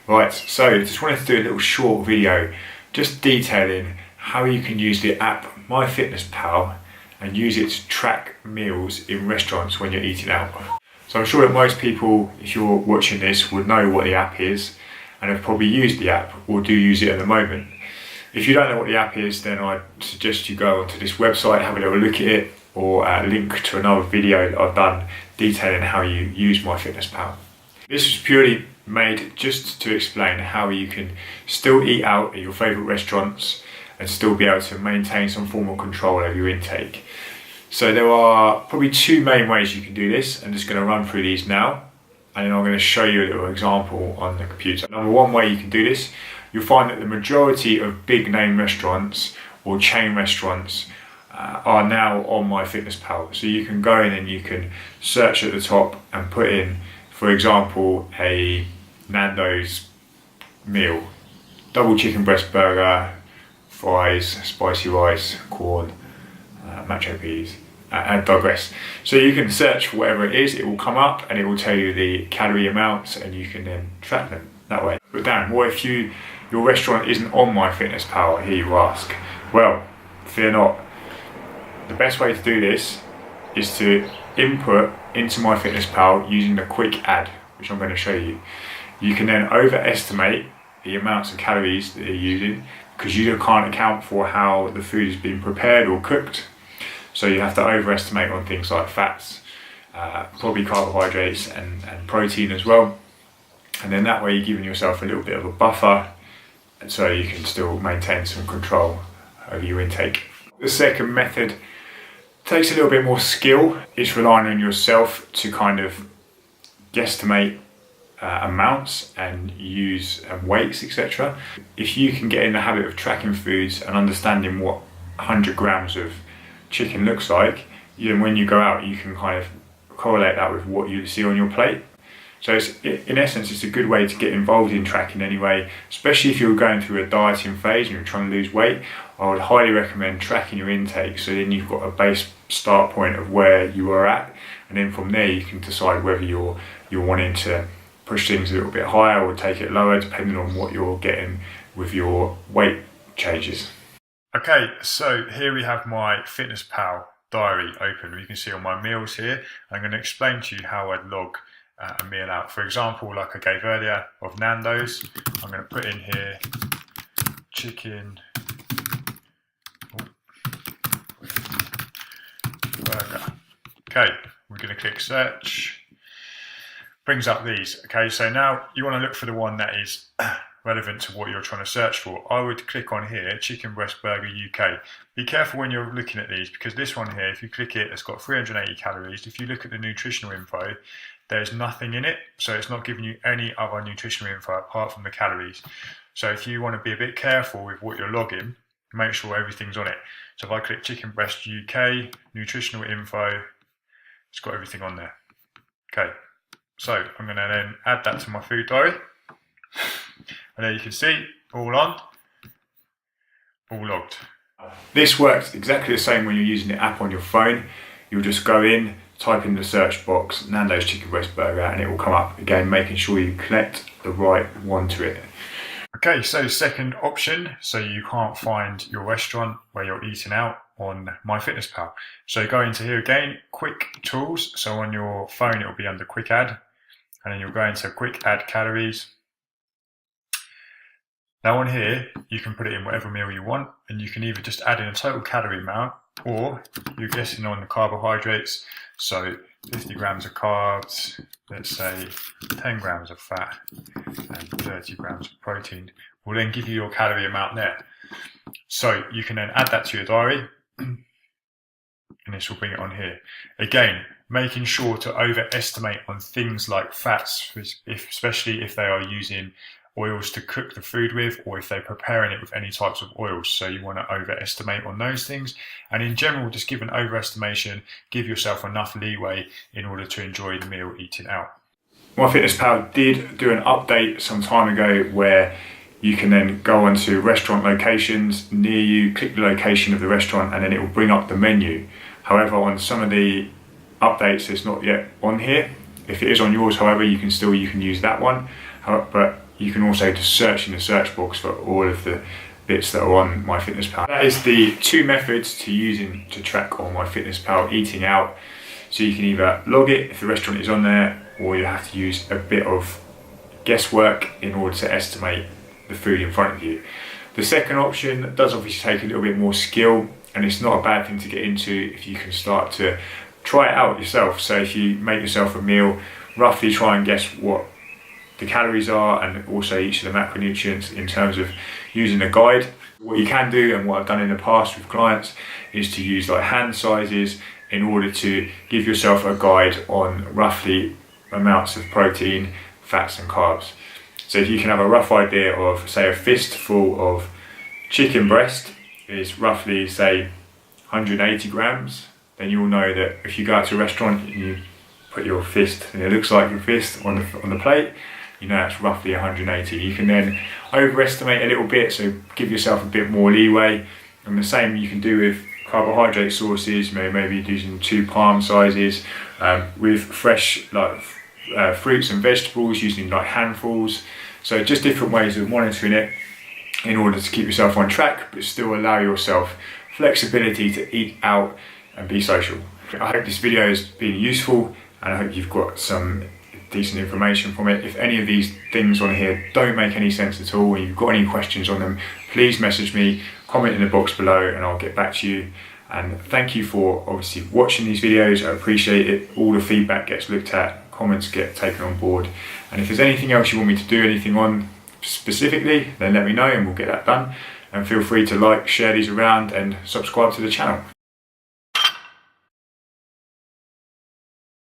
Right, so just wanted to do a little short video just detailing how you can use the app Myfitnesspal and use it to track meals in restaurants when you're eating out. So I'm sure that most people, if you're watching this, would know what the app is and have probably used the app or do use it at the moment. If you don't know what the app is, then I suggest you go onto this website, have a little look at it, or link to another video that I've done detailing how you use Myfitnesspal. This is purely made just to explain how you can still eat out at your favourite restaurants and still be able to maintain some form of control over your intake. So there are probably two main ways you can do this. I'm just going to run through these now and then I'm going to show you a little example on the computer. Number one way you can do this, you'll find that the majority of big name restaurants or chain restaurants are now on Myfitnesspal. So you can go in and you can search at the top and put in, for example, a Nando's meal, double chicken breast burger, fries, spicy rice, corn, macho peas, and digress. So you can search for whatever it is, it will come up and it will tell you the calorie amounts and you can then track them that way. But Dan, what if your restaurant isn't on Myfitnesspal? I hear you ask. Well, fear not. The best way to do this is to input into Myfitnesspal using the quick add, which I'm going to show you. You can then overestimate the amounts of calories that you're using because you can't account for how the food is being prepared or cooked. So you have to overestimate on things like fats, probably carbohydrates and protein as well. And then that way you're giving yourself a little bit of a buffer and so you can still maintain some control over your intake. The second method takes a little bit more skill. It's relying on yourself to kind of guesstimate amounts and use weights, etc. If you can get in the habit of tracking foods and understanding what 100 grams of chicken looks like, then when you go out you can kind of correlate that with what you see on your plate. So in essence it's a good way to get involved in tracking anyway, especially if you're going through a dieting phase and you're trying to lose weight. I would highly recommend tracking your intake so then you've got a base start point of where you are at, and then from there you can decide whether you're wanting to push things a little bit higher or take it lower depending on what you're getting with your weight changes. Okay, so here we have my Myfitnesspal diary open. You can see all my meals here. I'm going to explain to you how I'd log a meal out. For example, like I gave earlier of Nando's, I'm going to put in here chicken burger. Okay, we're going to click search. Brings up these. Okay, so now you want to look for the one that is relevant to what you're trying to search for. I would click on here, chicken breast burger UK. Be careful when you're looking at these because this one here, if you click it, it's got 380 calories. If you look at the nutritional info, there's nothing in it, so it's not giving you any other nutritional info apart from the calories. So if you want to be a bit careful with what you're logging, make sure everything's on it. So if I click chicken breast UK, nutritional info, it's got everything on there. Okay, so I'm going to then add that to my food diary. And there you can see, all on, all logged. This works exactly the same when you're using the app on your phone. You'll just go in, type in the search box, Nando's chicken breast burger, and it will come up. Again, making sure you connect the right one to it. Okay, so second option, so you can't find your restaurant where you're eating out on Myfitnesspal. So go into here again, quick tools. So on your phone, it will be under quick add, and then you'll go into quick add calories. Now on here, you can put it in whatever meal you want, and you can either just add in a total calorie amount, or you're guessing on the carbohydrates. So 50 grams of carbs, let's say 10 grams of fat, and 30 grams of protein will then give you your calorie amount there. So you can then add that to your diary, and this will bring it on here. Again, making sure to overestimate on things like fats, especially if they are using oils to cook the food with, or if they're preparing it with any types of oils. So you want to overestimate on those things. And in general, just give an overestimation, give yourself enough leeway in order to enjoy the meal eating out. Myfitnesspal did do an update some time ago where you can then go onto restaurant locations near you, click the location of the restaurant, and then it will bring up the menu. However, on some of the updates, it's not yet on here. If it is on yours, however, you can use that one. But you can also just search in the search box for all of the bits that are on Myfitnesspal. That is the two methods to track on Myfitnesspal eating out. So you can either log it if the restaurant is on there, or you have to use a bit of guesswork in order to estimate the food in front of you. The second option does obviously take a little bit more skill, and it's not a bad thing to get into if you can start to try it out yourself. So if you make yourself a meal, roughly try and guess what the calories are and also each of the macronutrients in terms of using a guide. What you can do, and what I've done in the past with clients, is to use like hand sizes in order to give yourself a guide on roughly amounts of protein, fats and carbs. So if you can have a rough idea of, say, a fistful of chicken breast is roughly, say, 180 grams, then you'll know that if you go out to a restaurant and you put your fist, and it looks like your fist on the plate, you know that's roughly 180. You can then overestimate a little bit, so give yourself a bit more leeway. And the same you can do with carbohydrate sources, maybe using 2 palm sizes, with fresh fruits and vegetables, using like handfuls. So just different ways of monitoring it in order to keep yourself on track, but still allow yourself flexibility to eat out and be social. I hope this video has been useful, and I hope you've got some decent information from it. If any of these things on here don't make any sense at all, or you've got any questions on them, please message me, comment in the box below, and I'll get back to you. And thank you for obviously watching these videos. I appreciate it. All the feedback gets looked at, comments get taken on board. And if there's anything else you want me to do anything on specifically, then let me know and we'll get that done. And feel free to like, share these around and subscribe to the channel.